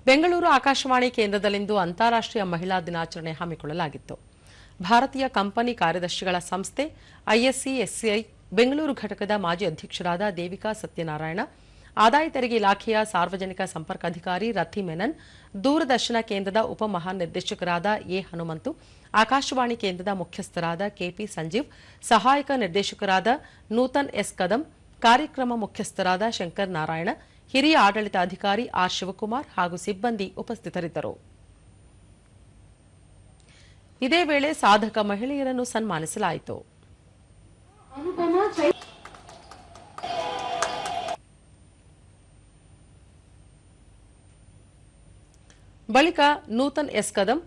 ಬೆಂಗಳೂರು ಆಕಾಶವಾಣಿ ಕೇಂದ್ರದಲ್ಲಿಂದು ಅಂತಾರಾಷ್ಟ್ರೀಯ ಮಹಿಳಾ ದಿನಾಚರಣೆ ಹಮ್ಮಿಕೊಳ್ಳಲಾಗಿತ್ತು. ಭಾರತೀಯ ಕಂಪನಿ ಕಾರ್ಯದರ್ಶಿಗಳ ಸಂಸ್ಥೆ ಐಎಸ್ಸಿ-ಎಸ್ಸಿಐ ಬೆಂಗಳೂರು ಘಟಕದ ಮಾಜಿ ಅಧ್ಯಕ್ಷರಾದ ದೇವಿಕಾ ಸತ್ಯನಾರಾಯಣ, ಆದಾಯ ತೆರಿಗೆ ಇಲಾಖೆಯ ಸಾರ್ವಜನಿಕ ಸಂಪರ್ಕಾಧಿಕಾರಿ ರಥಿ ಮೆನನ್, ದೂರದರ್ಶನ ಕೇಂದ್ರದ ಉಪಮಹಾನಿರ್ದೇಶಕರಾದ ಎ ಹನುಮಂತು, ಆಕಾಶವಾಣಿ ಕೇಂದ್ರದ ಮುಖ್ಯಸ್ಥರಾದ ಕೆಪಿ ಸಂಜೀವ್, ಸಹಾಯಕ ನಿರ್ದೇಶಕರಾದ ನೂತನ್ ಎಸ್ ಕದಂ, ಕಾರ್ಯಕ್ರಮ ಮುಖ್ಯಸ್ಥರಾದ ಶಂಕರ್ ನಾರಾಯಣ, ಹಿರಿಯ ಆಡಳಿತಾಧಿಕಾರಿ ಆರ್ ಶಿವಕುಮಾರ್ ಹಾಗೂ ಸಿಬ್ಬಂದಿ ಉಪಸ್ಥಿತರಿದ್ದರು. ಇದೇ ವೇಳೆ ಸಾಧಕ ಮಹಿಳೆಯರನ್ನು ಸನ್ಮಾನಿಸಲಾಯಿತು. ಬಳಿಕ ನೂತನ್ ಎಸ್ ಕದಂ,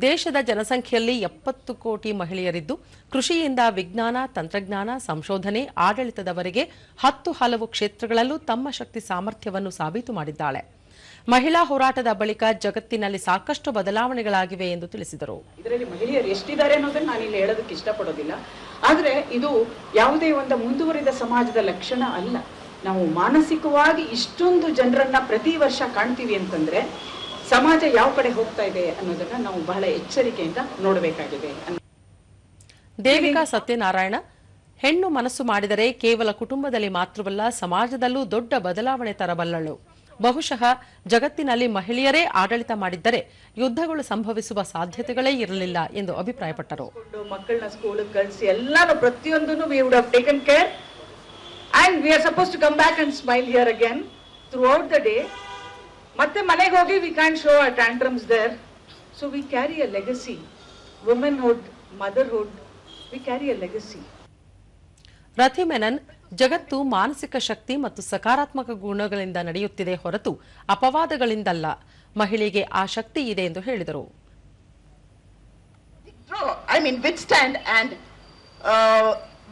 ದೇಶದ ಜನಸಂಖ್ಯೆಯಲ್ಲಿ 70 ಕೋಟಿ ಮಹಿಳೆಯರಿದ್ದು, ಕೃಷಿಯಿಂದ ವಿಜ್ಞಾನ, ತಂತ್ರಜ್ಞಾನ, ಸಂಶೋಧನೆ, ಆಡಳಿತದವರೆಗೆ 10 ಹಲವು ಕ್ಷೇತ್ರಗಳಲ್ಲೂ ತಮ್ಮ ಶಕ್ತಿ ಸಾಮರ್ಥ್ಯವನ್ನು ಸಾಬೀತು ಮಾಡಿದ್ದಾಳೆ. ಮಹಿಳಾ ಹೋರಾಟದ ಬಳಿಕ ಜಗತ್ತಿನಲ್ಲಿ ಸಾಕಷ್ಟು ಬದಲಾವಣೆಗಳಾಗಿವೆ ಎಂದು ತಿಳಿಸಿದರು. ಇದರಲ್ಲಿ ಮಹಿಳೆಯರು ಎಷ್ಟಿದ್ದಾರೆ ಅನ್ನೋದನ್ನು ನಾನು ಇಲ್ಲಿ ಹೇಳೋದಕ್ಕೆ ಇಷ್ಟಪಡೋದಿಲ್ಲ. ಆದರೆ ಇದು ಯಾವುದೇ ಒಂದು ಮುಂದುವರಿದ ಸಮಾಜದ ಲಕ್ಷಣ ಅಲ್ಲ. ನಾವು ಮಾನಸಿಕವಾಗಿ ಇಷ್ಟೊಂದು ಜನರನ್ನ ಪ್ರತಿ ವರ್ಷ ಕಾಣ್ತೀವಿ ಅಂತಂದ್ರೆ ಸಮಾಜ ಯಾವ ಕಡೆ ಹೋಗ್ತಾ ಇದೆ ಅನ್ನೋದನ್ನ ನಾವು ಬಹಳ ಎಚ್ಚರಿಕೆಯಿಂದ ನೋಡಬೇಕಾಗಿದೆ. ದೇವಿಕಾ ಸತ್ಯನಾರಾಯಣ, ಹೆಣ್ಣು ಮನಸ್ಸು ಮಾಡಿದರೆ ಕೇವಲ ಕುಟುಂಬದಲ್ಲಿ ಮಾತ್ರವಲ್ಲ, ಸಮಾಜದಲ್ಲೂ ದೊಡ್ಡ ಬದಲಾವಣೆ ತರಬಲ್ಲಳು. ಬಹುಶಃ ಜಗತ್ತಿನಲ್ಲಿ ಮಹಿಳೆಯರೇ ಆಡಳಿತ ಮಾಡಿದ್ದರೆ ಯುದ್ಧಗಳು ಸಂಭವಿಸುವ ಸಾಧ್ಯತೆಗಳೇ ಇರಲಿಲ್ಲ ಎಂದು ಅಭಿಪ್ರಾಯಪಟ್ಟರು. ಮಕ್ಕಳನ್ನ ಸ್ಕೂಲಿಗೆ ಕಳಿಸಿ ಎಲ್ಲಾನು ಪ್ರತಿಯೊಂದನ್ನು we would have taken care and we are supposed to come back and smile here again throughout the day. ಮತ್ತೆ ಮನೆಗೆ ಹೋಗಿ we can't show our tantrums there. So we carry a legacy. Womanhood, motherhood, we carry a legacy. Rathi Menon, ಜಗತ್ತು ಮಾನಸಿಕ ಶಕ್ತಿ ಮತ್ತು ಸಕಾರಾತ್ಮಕ ಗುಣಗಳಿಂದ ನಡೆಯುತ್ತಿದೆ ಹೊರತು ಅಪವಾದಗಳಿಂದಲ್ಲ. ಮಹಿಳೆಗೆ ಆ ಶಕ್ತಿ ಇದೆ ಎಂದು ಹೇಳಿದರು.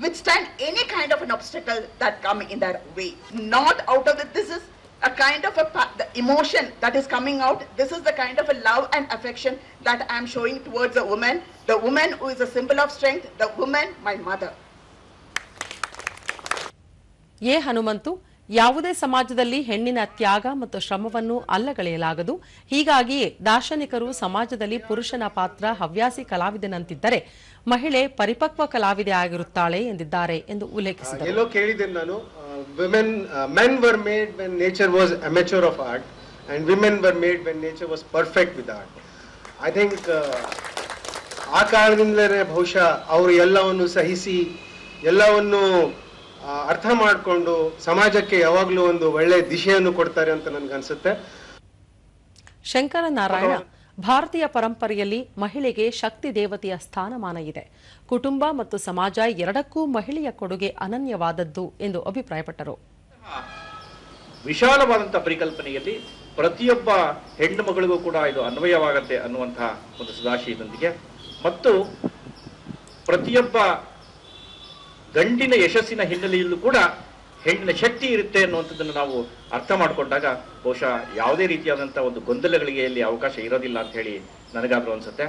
Withstand any kind of an obstacle that come in their way. Not out of it. This is a kind of the emotion that is coming out. This is the kind of a love and affection that I am showing towards a woman. The woman who is a symbol of strength. The woman, my mother. A Hanumanthu, ಯಾವುದೇ ಸಮಾಜದಲ್ಲಿ ಹೆಣ್ಣಿನ ತ್ಯಾಗ ಮತ್ತು ಶ್ರಮವನ್ನು ಅಲ್ಲಗಳೆಯಲಾಗದು. ಹೀಗಾಗಿಯೇ ದಾರ್ಶನಿಕರು ಸಮಾಜದಲ್ಲಿ ಪುರುಷನ ಪಾತ್ರ ಹವ್ಯಾಸಿ ಕಲಾವಿದನಂತಿದ್ದರೆ ಮಹಿಳೆ ಪರಿಪಕ್ವ ಕಲಾವಿದೆ ಆಗಿರುತ್ತಾಳೆ ಎಂದಿದ್ದಾರೆ ಎಂದು ಉಲ್ಲೇಖಿಸಿದರು. ಎಲ್ಲೋ ಕೇಳಿದ್ದೇನೆ ನಾನು, men were made when nature was amateur of art and women were made when nature was perfect with art. I think ಆ ಕಾರಣದಿಂದಲೇ ಬಹುಶಃ ಅವರು ಎಲ್ಲವನ್ನು ಸಹಿಸಿ ಎಲ್ಲವನ್ನು ಅರ್ಥ ಮಾಡಿಕೊಂಡು ಸಮಾಜಕ್ಕೆ ಯಾವಾಗಲೂ ಒಂದು ಒಳ್ಳೆ ದಿಶೆಯನ್ನು ಕೊಡ್ತಾರೆ ಅಂತ ನನಗನ್ಸುತ್ತೆ. ಶಂಕರ ನಾರಾಯಣ, ಭಾರತೀಯ ಪರಂಪರೆಯಲ್ಲಿ ಮಹಿಳೆಗೆ ಶಕ್ತಿ ದೇವತೆಯ ಸ್ಥಾನಮಾನ ಇದೆ. ಕುಟುಂಬ ಮತ್ತು ಸಮಾಜ ಎರಡಕ್ಕೂ ಮಹಿಳೆಯ ಕೊಡುಗೆ ಅನನ್ಯವಾದದ್ದು ಎಂದು ಅಭಿಪ್ರಾಯಪಟ್ಟರು. ವಿಶಾಲವಾದಂತಹ ಪರಿಕಲ್ಪನೆಯಲ್ಲಿ ಪ್ರತಿಯೊಬ್ಬ ಹೆಣ್ಣು ಮಗಳಿಗೂ ಕೂಡ ಇದು ಅನ್ವಯವಾಗತ್ತೆ ಅನ್ನುವಂತಹ ಒಂದು ಸದಾಶಯದೊಂದಿಗೆ ಮತ್ತು ಪ್ರತಿಯೊಬ್ಬ ಗಂಡಿನ ಯಶಸ್ಸಿನ ಹಿನ್ನೆಲೆಯಲ್ಲೂ ಕೂಡ ಹೆಣ್ಣಿನ ಶಕ್ತಿ ಇರುತ್ತೆ ಅನ್ನುವಂಥದ್ದನ್ನು ನಾವು ಅರ್ಥ ಮಾಡಿಕೊಂಡಾಗ ಬಹುಶಃ ಯಾವುದೇ ರೀತಿಯಾದಂತಹ ಒಂದು ಗೊಂದಲಗಳಿಗೆ ಇಲ್ಲಿ ಅವಕಾಶ ಇರೋದಿಲ್ಲ ಅಂತ ಹೇಳಿ ನನಗಾದ್ರೂ ಅನ್ಸುತ್ತೆ.